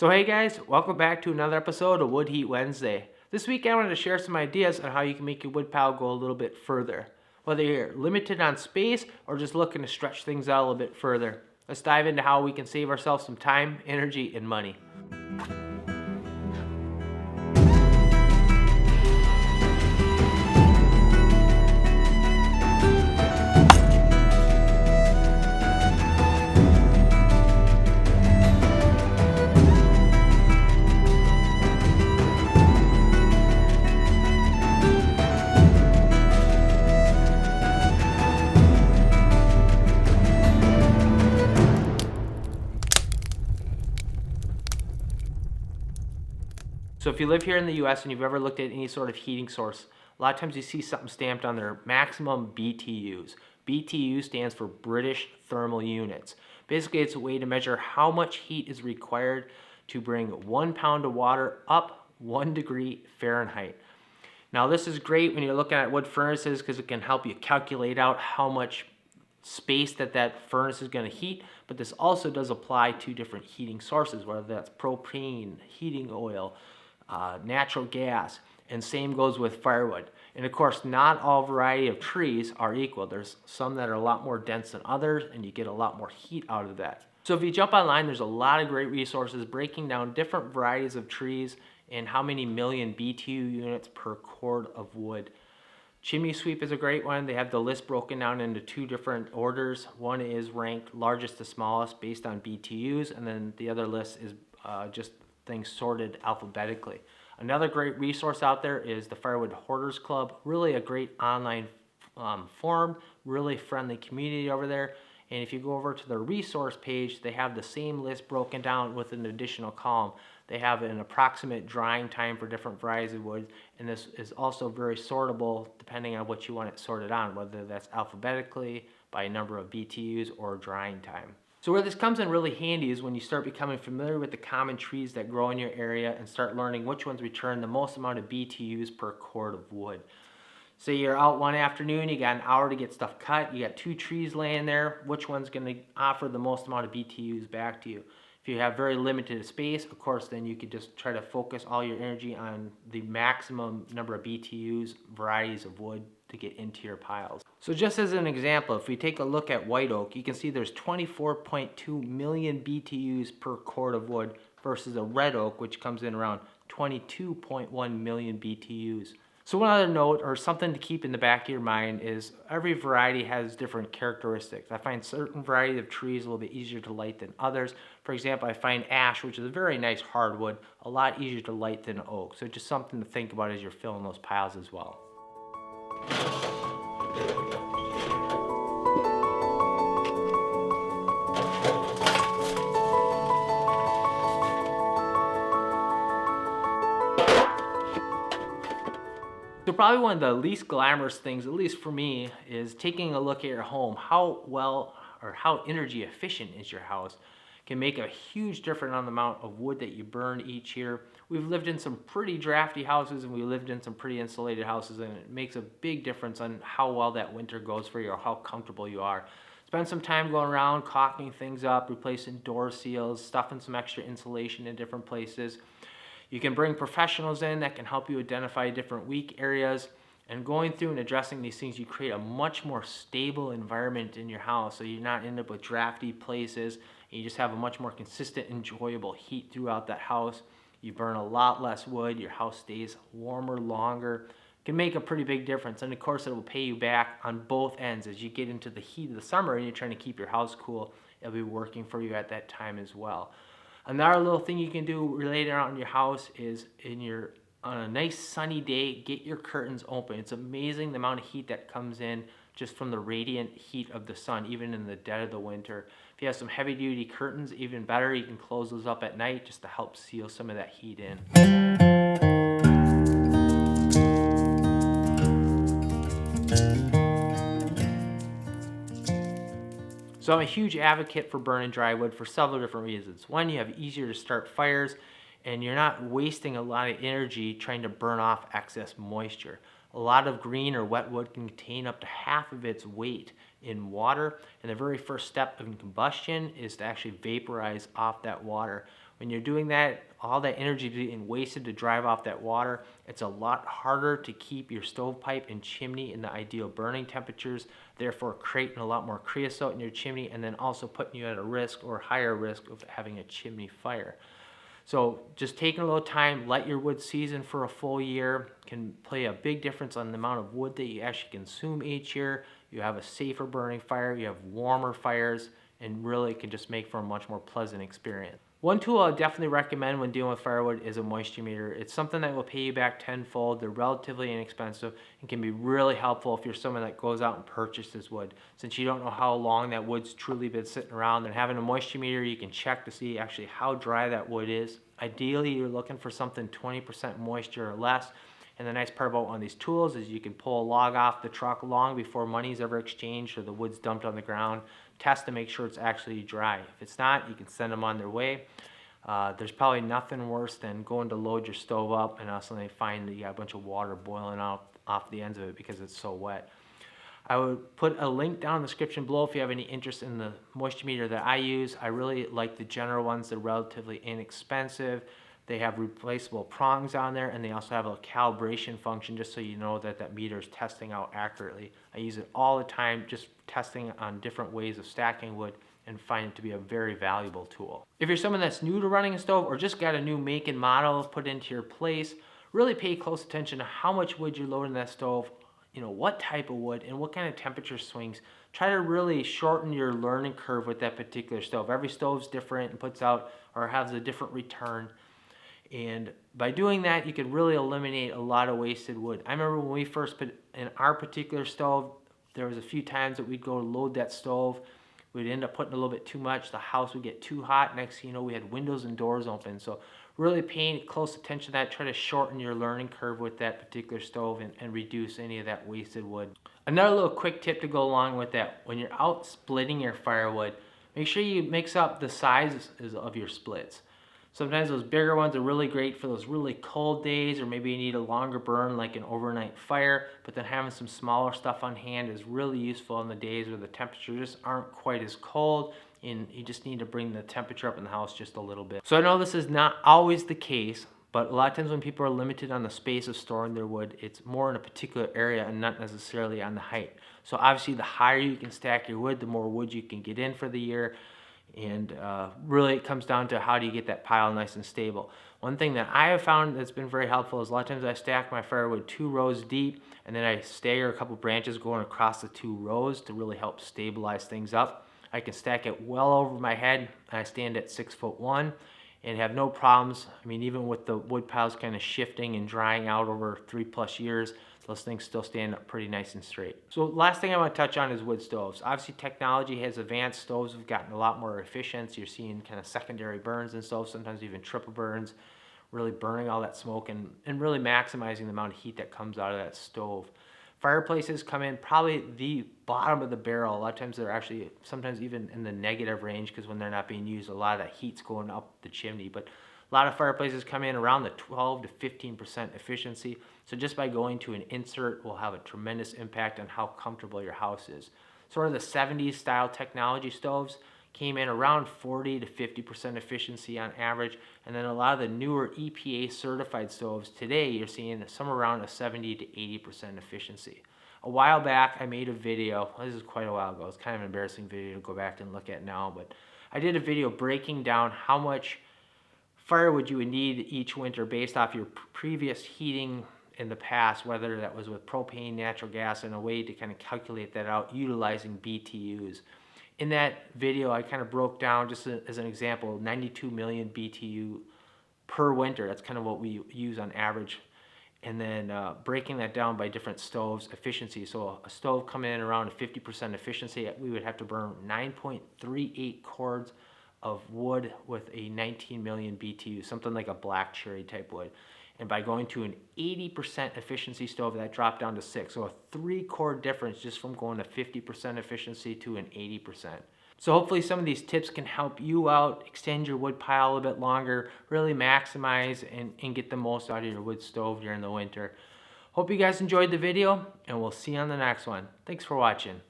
So hey guys, welcome back to another episode of Wood Heat Wednesday. This week I wanted to share some ideas on how you can make your wood pile go a little bit further. Whether you're limited on space or just looking to stretch things out a little bit further. Let's dive into how we can save ourselves some time, energy, and money. So if you live here in the US and you've ever looked at any sort of heating source, a lot of times you see something stamped on there, maximum BTUs. BTU stands for British Thermal Units. Basically, it's a way to measure how much heat is required to bring 1 pound of water up 1 degree Fahrenheit. Now this is great when you're looking at wood furnaces because it can help you calculate out how much space that furnace is going to heat, but this also does apply to different heating sources, whether that's propane, heating oil, natural gas, and same goes with firewood. And of course, not all variety of trees are equal. There's some that are a lot more dense than others, and you get a lot more heat out of that. So if you jump online, there's a lot of great resources breaking down different varieties of trees and how many million BTU units per cord of wood. Chimney sweep is a great one. They have the list broken down into 2 different orders. One is ranked largest to smallest based on BTUs, and then the other list is just things sorted alphabetically. Another great resource out there is the Firewood Hoarders Club. Really a great online forum, really friendly community over there. And if you go over to the resource page, they have the same list broken down with an additional column. They have an approximate drying time for different varieties of wood, and this is also very sortable depending on what you want it sorted on, whether that's alphabetically, by number of BTUs, or drying time. So where this comes in really handy is when you start becoming familiar with the common trees that grow in your area and start learning which ones return the most amount of BTUs per cord of wood. Say you're out one afternoon, you got an hour to get stuff cut, you got 2 trees laying there, which one's going to offer the most amount of BTUs back to you? If you have very limited space, of course, then you could just try to focus all your energy on the maximum number of BTUs, varieties of wood to get into your piles. So just as an example, if we take a look at white oak, you can see there's 24.2 million BTUs per cord of wood versus a red oak, which comes in around 22.1 million BTUs. So one other note, or something to keep in the back of your mind, is every variety has different characteristics. I find certain varieties of trees a little bit easier to light than others. For example, I find ash, which is a very nice hardwood, a lot easier to light than oak. So just something to think about as you're filling those piles as well. So probably one of the least glamorous things, at least for me, is taking a look at your home. How well or how energy efficient is your house can make a huge difference on the amount of wood that you burn each year. We've lived in some pretty drafty houses and we lived in some pretty insulated houses, and it makes a big difference on how well that winter goes for you or how comfortable you are. Spend some time going around, caulking things up, replacing door seals, stuffing some extra insulation in different places. You can bring professionals in that can help you identify different weak areas, and going through and addressing these things, you create a much more stable environment in your house, so you're not end up with drafty places, and you just have a much more consistent, enjoyable heat throughout that house. You burn a lot less wood, your house stays warmer longer. It can make a pretty big difference, and of course it will pay you back on both ends. As you get into the heat of the summer and you're trying to keep your house cool, it'll be working for you at that time as well. Another little thing you can do related around your house is on a nice sunny day, get your curtains open. It's amazing the amount of heat that comes in just from the radiant heat of the sun, even in the dead of the winter. If you have some heavy duty curtains, even better, you can close those up at night just to help seal some of that heat in. So I'm a huge advocate for burning dry wood for several different reasons. One, you have easier to start fires, and you're not wasting a lot of energy trying to burn off excess moisture. A lot of green or wet wood can contain up to half of its weight in water, and the very first step in combustion is to actually vaporize off that water. When you're doing that, all that energy is being wasted to drive off that water. It's a lot harder to keep your stovepipe and chimney in the ideal burning temperatures, therefore creating a lot more creosote in your chimney, and then also putting you at a risk or higher risk of having a chimney fire. So just taking a little time, let your wood season for a full year can play a big difference on the amount of wood that you actually consume each year. You have a safer burning fire, you have warmer fires, and really can just make for a much more pleasant experience. One tool I definitely recommend when dealing with firewood is a moisture meter. It's something that will pay you back tenfold. They're relatively inexpensive and can be really helpful if you're someone that goes out and purchases wood. Since you don't know how long that wood's truly been sitting around, and having a moisture meter, you can check to see actually how dry that wood is. Ideally, you're looking for something 20% moisture or less. And the nice part about one of these tools is you can pull a log off the truck long before money's ever exchanged or the wood's dumped on the ground. Test to make sure it's actually dry. If it's not, you can send them on their way. There's probably nothing worse than going to load your stove up and all of a sudden they find that you got a bunch of water boiling out off the ends of it because it's so wet. I would put a link down in the description below if you have any interest in the moisture meter that I use. I really like the general ones. They're relatively inexpensive. They have replaceable prongs on there, and they also have a calibration function just so you know that that meter is testing out accurately. I use it all the time, just testing on different ways of stacking wood, and find it to be a very valuable tool. If you're someone that's new to running a stove or just got a new make and model put into your place, really pay close attention to how much wood you're loading in that stove, what type of wood and what kind of temperature swings. Try to really shorten your learning curve with that particular stove. Every stove's different and puts out or has a different return. And by doing that, you can really eliminate a lot of wasted wood. I remember when we first put in our particular stove, there was a few times that we'd go to load that stove. We'd end up putting a little bit too much. The house would get too hot. Next thing you know, we had windows and doors open. So really paying close attention to that. Try to shorten your learning curve with that particular stove and reduce any of that wasted wood. Another little quick tip to go along with that. When you're out splitting your firewood, make sure you mix up the sizes of your splits. Sometimes those bigger ones are really great for those really cold days, or maybe you need a longer burn like an overnight fire, but then having some smaller stuff on hand is really useful in the days where the temperatures just aren't quite as cold and you just need to bring the temperature up in the house just a little bit. So I know this is not always the case, but a lot of times when people are limited on the space of storing their wood, it's more in a particular area and not necessarily on the height. So obviously the higher you can stack your wood, the more wood you can get in for the year. And really it comes down to how do you get that pile nice and stable. One thing that I have found that's been very helpful is a lot of times I stack my firewood 2 rows deep, and then I stagger a couple branches going across the 2 rows to really help stabilize things up. I can stack it well over my head. I stand at 6'1" and have no problems. I mean, even with the wood piles kind of shifting and drying out over 3+ years, those things still stand up pretty nice and straight. So last thing I want to touch on is wood stoves. Obviously technology has advanced. Stoves have gotten a lot more efficient. You're seeing kind of secondary burns in stoves, sometimes even triple burns, really burning all that smoke and really maximizing the amount of heat that comes out of that stove. Fireplaces come in probably the bottom of the barrel. A lot of times they're actually sometimes even in the negative range because when they're not being used, a lot of that heat's going up the chimney. But a lot of fireplaces come in around the 12 to 15% efficiency. So just by going to an insert will have a tremendous impact on how comfortable your house is. Sort of the 70s style technology stoves came in around 40 to 50% efficiency on average. And then a lot of the newer EPA certified stoves today, you're seeing somewhere around a 70 to 80% efficiency. A while back, I made a video. This is quite a while ago. It's kind of an embarrassing video to go back and look at now, but I did a video breaking down how much firewood you would need each winter based off your previous heating in the past, whether that was with propane, natural gas, and a way to kind of calculate that out utilizing BTUs. In that video, I kind of broke down, just as an example, 92 million BTU per winter. That's kind of what we use on average. And then breaking that down by different stoves efficiency. So a stove coming in around a 50% efficiency, we would have to burn 9.38 cords of wood with a 19 million BTU, something like a black cherry type wood. And by going to an 80% efficiency stove, that dropped down to 6. So a 3-cord difference just from going to 50% efficiency to an 80%. So hopefully some of these tips can help you out, extend your wood pile a little bit longer, really maximize and get the most out of your wood stove during the winter. Hope you guys enjoyed the video, and we'll see you on the next one. Thanks for watching.